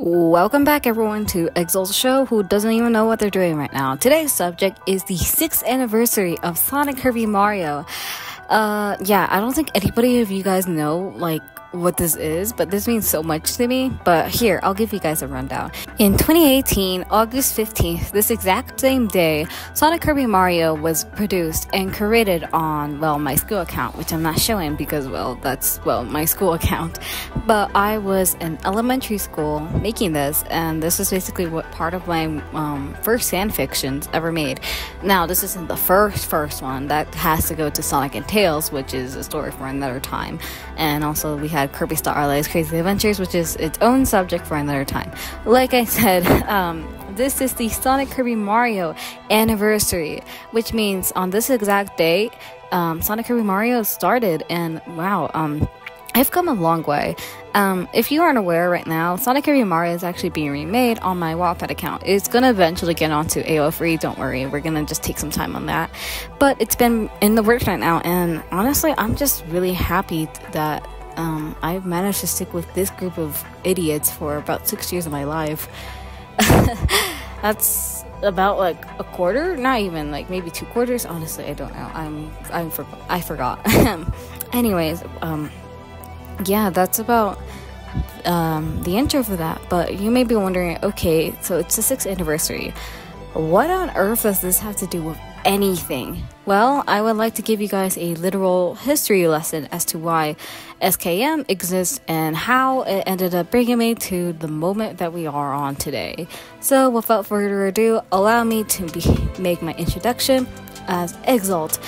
Welcome back everyone to Exalted Show, who doesn't even know what they're doing right now. Today's subject is the 6th anniversary of Sonic, Kirby, Mario. Yeah, I don't think anybody of you guys know, what this is, but this means so much to me. But here, I'll give you guys a rundown. In 2018, August 15th, this exact same day, Sonic, Kirby, Mario was produced and created on, my school account, which I'm not showing because, that's my school account. But I was in elementary school making this, and this is basically what part of my first fanfictions ever made. Now, this isn't the first one. That has to go to Sonic and Tails, which is a story for another time. And also, we had Kirby Star Allies Crazy Adventures, which is its own subject for another time. Like I said, this is the Sonic, Kirby, Mario anniversary, which means on this exact date, Sonic, Kirby, Mario started, and wow, I've come a long way. If you aren't aware right now, Sonic, Kirby, Mario is actually being remade on my Wattpad account. It's gonna eventually get onto AO Free, don't worry, we're gonna just take some time on that. But it's been in the works right now, and honestly, I'm just really happy that I've managed to stick with this group of idiots for about 6 years of my life. That's about a quarter, not even maybe 2 quarters. Honestly, I don't know. I forgot. Anyways, yeah, that's about the intro for that. But you may be wondering, okay, so it's the 6th anniversary. What on earth does this have to do with anything? Well, I would like to give you guys a literal history lesson as to why SKM exists and how it ended up bringing me to the moment that we are on today. So without further ado, allow me to make my introduction as Exalt.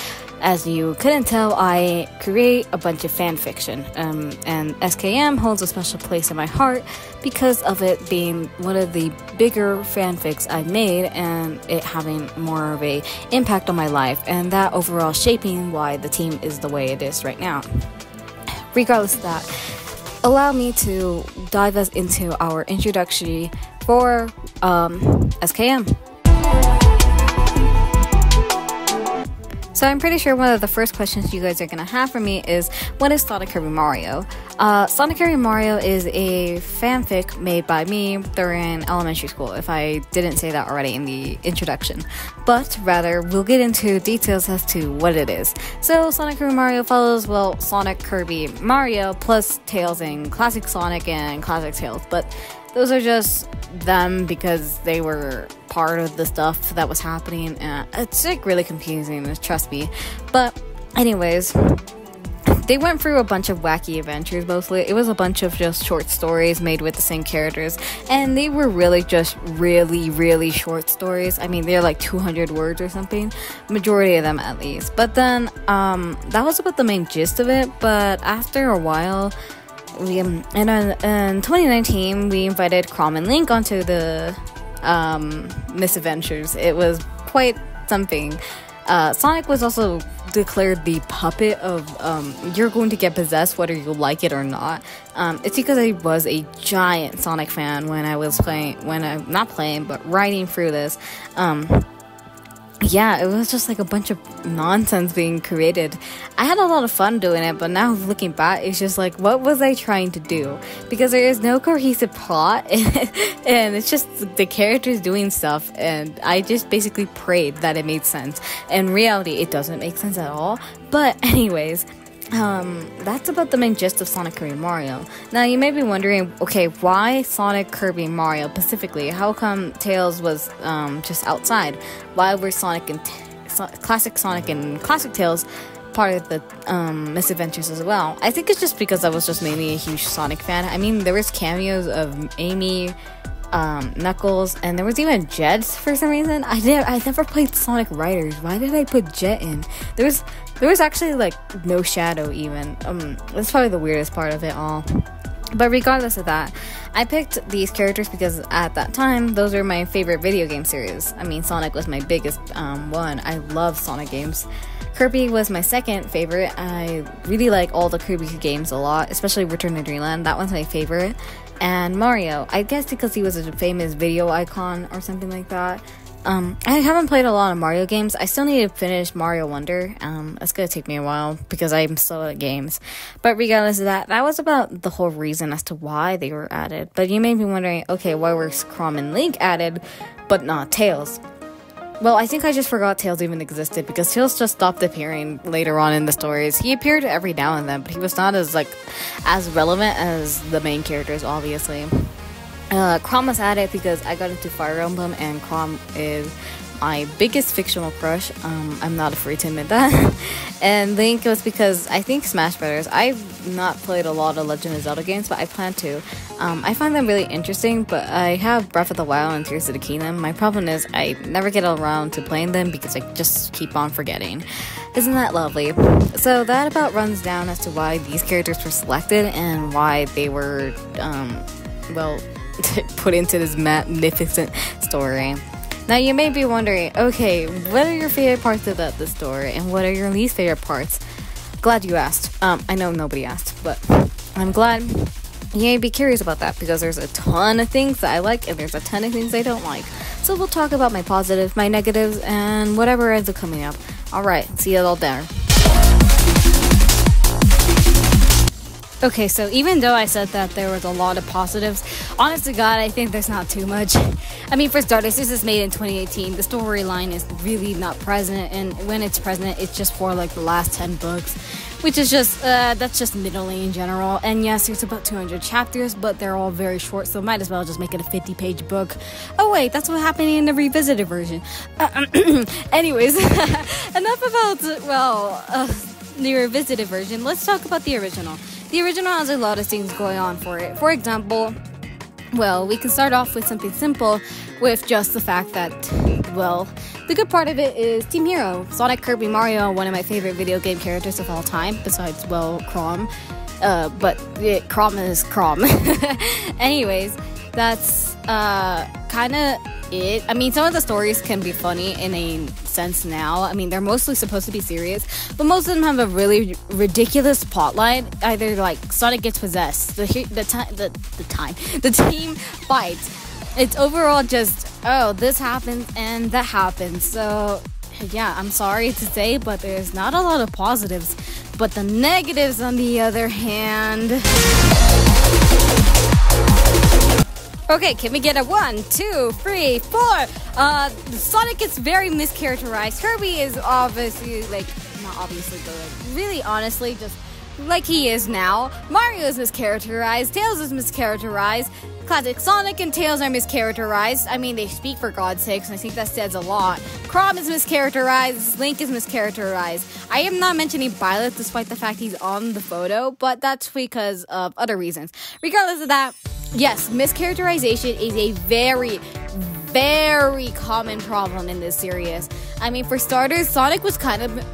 As you couldn't tell, I create a bunch of fan fiction, and SKM holds a special place in my heart because of it being one of the bigger fanfics I've made and it having more of a impact on my life, and that overall shaping why the team is the way it is right now. Regardless of that, allow me to dive us into our introduction for SKM. So I'm pretty sure one of the first questions you guys are going to have for me is, what is Sonic, Kirby, Mario? Sonic, Kirby, Mario is a fanfic made by me during elementary school, if I didn't say that already in the introduction. But rather, we'll get into details as to what it is. So Sonic, Kirby, Mario follows, Sonic, Kirby, Mario, plus Tails and Classic Sonic and Classic Tails. But those are just them because they were part of the stuff that was happening. It's really confusing, trust me. But anyways, they went through a bunch of wacky adventures. Mostly it was a bunch of just short stories made with the same characters, and they were really just really short stories. I mean, they're 200 words or something, majority of them at least. But then that was about the main gist of it. But after a while, in 2019, we invited Chrom and Link onto the misadventures. It was quite something. Sonic was also declared the puppet of you're going to get possessed whether you like it or not. It's because I was a giant Sonic fan when I'm not playing but writing through this. Yeah, it was just a bunch of nonsense being created. I had a lot of fun doing it, but now looking back, it's just what was I trying to do? Because there is no cohesive plot, and it's just the characters doing stuff, and I just basically prayed that it made sense. In reality, it doesn't make sense at all. But anyways, that's about the main gist of Sonic, Kirby, Mario. Now, you may be wondering, okay, why Sonic, Kirby, Mario specifically? How come Tails was just outside? Why were Sonic and Classic Sonic and Classic Tails part of the misadventures as well? I think it's just because I was just mainly a huge Sonic fan. I mean, there was cameos of Amy, Knuckles, and there was even Jet for some reason. I never played Sonic Riders. Why did I put Jet in? There was actually no Shadow even. That's probably the weirdest part of it all. But regardless of that, I picked these characters because at that time, those were my favorite video game series. I mean, Sonic was my biggest one. I love Sonic games. Kirby was my second favorite. I really like all the Kirby games a lot, especially Return to Dreamland. That one's my favorite. And Mario, I guess because he was a famous video icon or something like that. I haven't played a lot of Mario games. I still need to finish Mario Wonder. It's gonna take me a while because I'm slow at games. But regardless of that, that was about the whole reason as to why they were added. But you may be wondering, okay, why were Chrom and Link added, but not Tails? Well, I think I just forgot Tails even existed because Tails just stopped appearing later on in the stories. He appeared every now and then, but he was not as relevant as the main characters, obviously. Chrom was added because I got into Fire Emblem, and Chrom is my biggest fictional crush. I'm not afraid to admit that. And Link was because I think Smash Brothers. I've not played a lot of Legend of Zelda games, but I plan to. I find them really interesting, but I have Breath of the Wild and Tears of the Kingdom. My problem is I never get around to playing them because I just keep on forgetting. Isn't that lovely? So that about runs down as to why these characters were selected and why they were, put into this magnificent story. Now you may be wondering, okay, what are your favorite parts about the story and what are your least favorite parts? Glad you asked. I know nobody asked, but I'm glad you may be curious about that because there's a ton of things that I like and there's a ton of things I don't like. So we'll talk about my positives, my negatives, and whatever ends up coming up. Alright, see you all there. Okay, so even though I said that there was a lot of positives, honest to God, I think there's not too much. I mean, for starters, this is made in 2018. The storyline is really not present, and when it's present, it's just for like the last 10 books, which is just, that's just middling in general. And yes, there's about 200 chapters, but they're all very short, so might as well just make it a 50-page book. Oh wait, that's what happened in the revisited version. Anyways, enough about, the revisited version. Let's talk about the original. The original has a lot of things going on for it. For example, well, we can start off with something simple with just the fact that, well, the good part of it is Team Hero. Sonic, Kirby, Mario, one of my favorite video game characters of all time, besides, well, Chrom. Chrom is Chrom. Anyways, that's kind of it. I mean, some of the stories can be funny in a sense now. I mean, they're mostly supposed to be serious, but most of them have a really ridiculous plotline. Either like Sonic gets possessed, the team fights. It's overall just, oh, this happens and that happens. So yeah, I'm sorry to say, but there's not a lot of positives. But the negatives, on the other hand. Okay, can we get a 1, 2, 3, 4? Sonic gets very mischaracterized. Kirby is obviously, not obviously, but really honestly, just like he is now. Mario is mischaracterized. Tails is mischaracterized. Classic Sonic and Tails are mischaracterized. I mean, they speak for God's sakes, and I think that says a lot. Chrom is mischaracterized. Link is mischaracterized. I am not mentioning Violet despite the fact he's on the photo, but that's because of other reasons. Regardless of that, yes, mischaracterization is a very, very common problem in this series. I mean, for starters, Sonic was kind of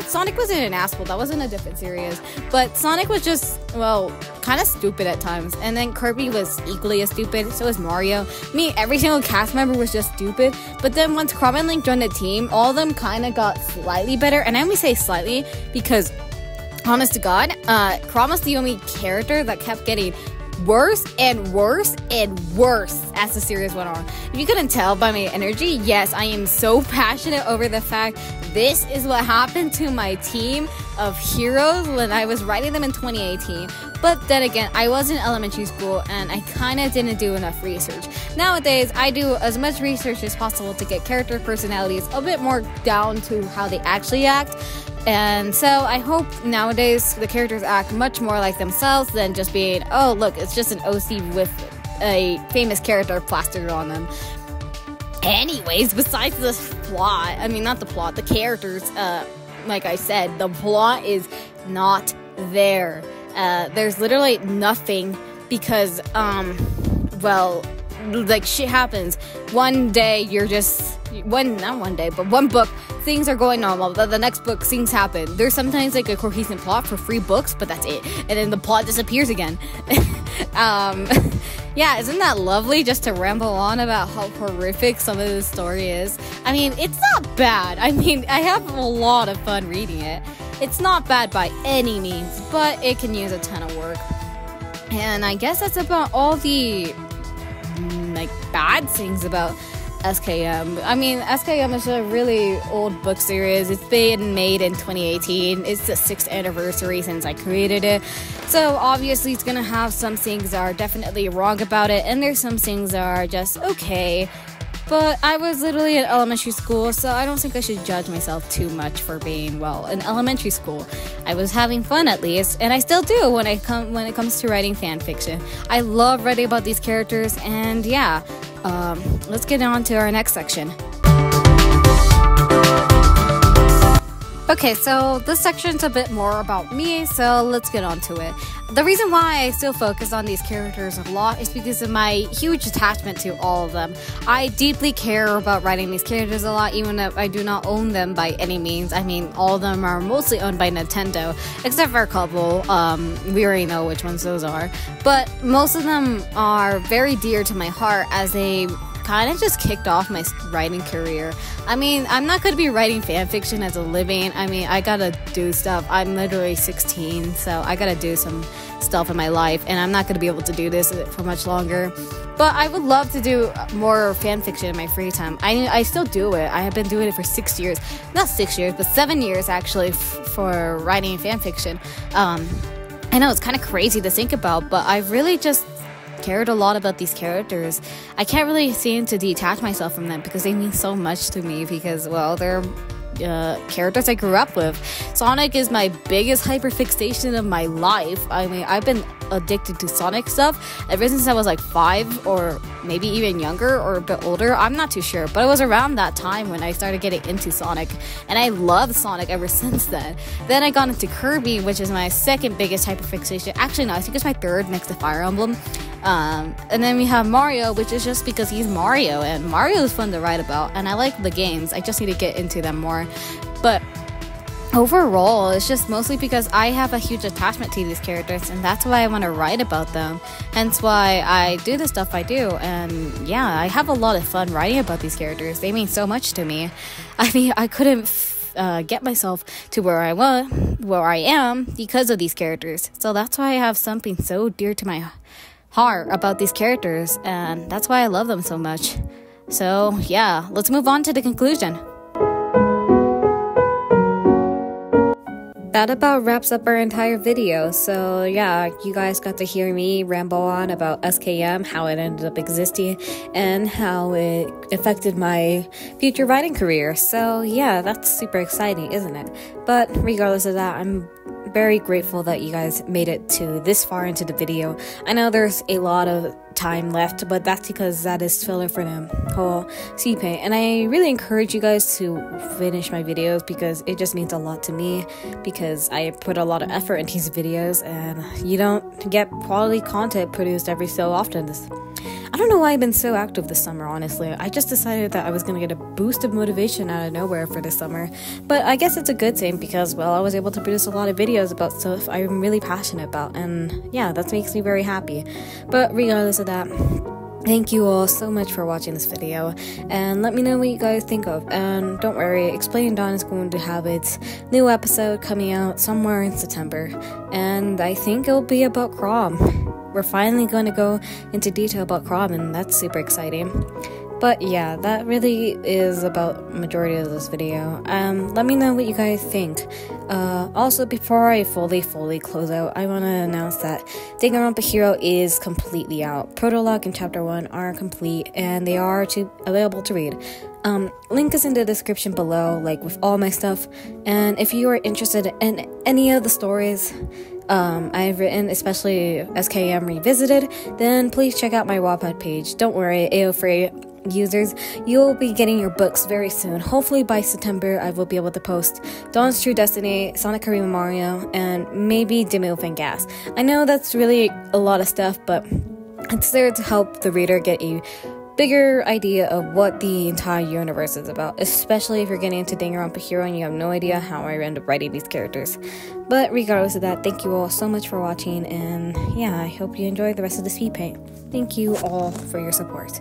Sonic wasn't an asshole. That wasn't a different series. But Sonic was just, kind of stupid at times. And then Kirby was equally as stupid. So was Mario. I mean, every single cast member was just stupid. But then once Chrom and Link joined the team, all of them kind of got slightly better. And I only say slightly because, honest to God, Chrom was the only character that kept getting worse and worse and worse as the series went on. If you couldn't tell by my energy, yes, I am so passionate over the fact this is what happened to my team of heroes when I was writing them in 2018. But then again, I was in elementary school and I kind of didn't do enough research. Nowadays, I do as much research as possible to get character personalities a bit more down to how they actually act. And so I hope nowadays the characters act much more like themselves than just being, oh, look, it's just an OC with a famous character plastered on them. Anyways, besides the plot, I mean, not the plot, the characters, like I said, the plot is not there. There's literally nothing because, shit happens. One day you're just, not one day, but one book, things are going normal. The next book, things happen. There's sometimes like a cohesive plot for 3 books, but that's it. And then the plot disappears again. Yeah, isn't that lovely just to ramble on about how horrific some of the story is? I mean, it's not bad. I mean, I have a lot of fun reading it. It's not bad by any means, but it can use a ton of work. And I guess that's about all the bad things about SKM. I mean, SKM is a really old book series. It's been made in 2018. It's the 6th anniversary since I created it. So obviously it's gonna have some things that are definitely wrong about it, and there's some things that are just okay. But I was literally in elementary school, so I don't think I should judge myself too much for being, well, in elementary school. I was having fun at least, and I still do when it comes to writing fan fiction. I love writing about these characters, and yeah, let's get on to our next section. Okay, so this section's a bit more about me, so let's get on to it. The reason why I still focus on these characters a lot is because of my huge attachment to all of them. I deeply care about writing these characters a lot, even if I do not own them by any means. I mean, all of them are mostly owned by Nintendo, except for a couple. We already know which ones those are. But most of them are very dear to my heart, as they kind of just kicked off my writing career. I mean, I'm not going to be writing fanfiction as a living. I mean, I gotta do stuff. I'm literally 16, so I gotta do some stuff in my life, and I'm not going to be able to do this for much longer. But I would love to do more fanfiction in my free time. I still do it. I have been doing it for 6 years. Not 6 years, but 7 years actually for writing fanfiction. I know it's kind of crazy to think about, but I really just cared a lot about these characters. I can't really seem to detach myself from them because they mean so much to me, because, well, they're characters I grew up with. Sonic is my biggest hyperfixation of my life. I mean, I've been addicted to Sonic stuff ever since I was like 5, or maybe even younger, or a bit older. I'm not too sure, but it was around that time when I started getting into Sonic, and I loved Sonic ever since then. Then I got into Kirby, which is my second biggest hyperfixation. Actually, no, I think it's my third next to Fire Emblem. And then we have Mario, which is just because he's Mario, and Mario is fun to write about, and I like the games. I just need to get into them more. But overall, it's just mostly because I have a huge attachment to these characters, and that's why I want to write about them. Hence why I do the stuff I do. And yeah, I have a lot of fun writing about these characters. They mean so much to me. I mean, I couldn't get myself to where I am because of these characters. So that's why I have something so dear to my heart about these characters, and that's why I love them so much. So yeah, let's move on to the conclusion. That about wraps up our entire video. So yeah, you guys got to hear me ramble on about SKM, how it ended up existing, and how it affected my future writing career. So yeah, that's super exciting, isn't it? But regardless of that, I'm very grateful that you guys made it to this far into the video. I know there's a lot of time left, but that's because that is filler for the whole CPay, and I really encourage you guys to finish my videos because it just means a lot to me, because I put a lot of effort into these videos, and you don't get quality content produced every so often. I don't know why I've been so active this summer, honestly. I just decided that I was going to get a boost of motivation out of nowhere for this summer. But I guess it's a good thing because, well, I was able to produce a lot of videos about stuff I'm really passionate about. And yeah, that makes me very happy. But regardless of that, thank you all so much for watching this video, and let me know what you guys think of. And don't worry, Explaining Dawn is going to have its new episode coming out somewhere in September, and I think it'll be about Chrom. We're finally going to go into detail about Chrom, and that's super exciting. But yeah, that really is about majority of this video. Let me know what you guys think. Also, before I fully close out, I want to announce that Danganronpa Hero is completely out. Prologue and Chapter 1 are complete, and they are available to read. Link is in the description below, like with all my stuff. And if you are interested in any of the stories I've written, especially SKM Revisited, then please check out my Wattpad page. Don't worry, AO-free users, you'll be getting your books very soon. Hopefully by September, I will be able to post Dawn's True Destiny, Sonic Kirby Mario, and maybe Demo Fangas. I know that's really a lot of stuff, but it's there to help the reader get a bigger idea of what the entire universe is about, especially if you're getting into Danganronpa Hero and you have no idea how I end up writing these characters. But regardless of that, thank you all so much for watching, and yeah, I hope you enjoy the rest of the speed paint. Thank you all for your support.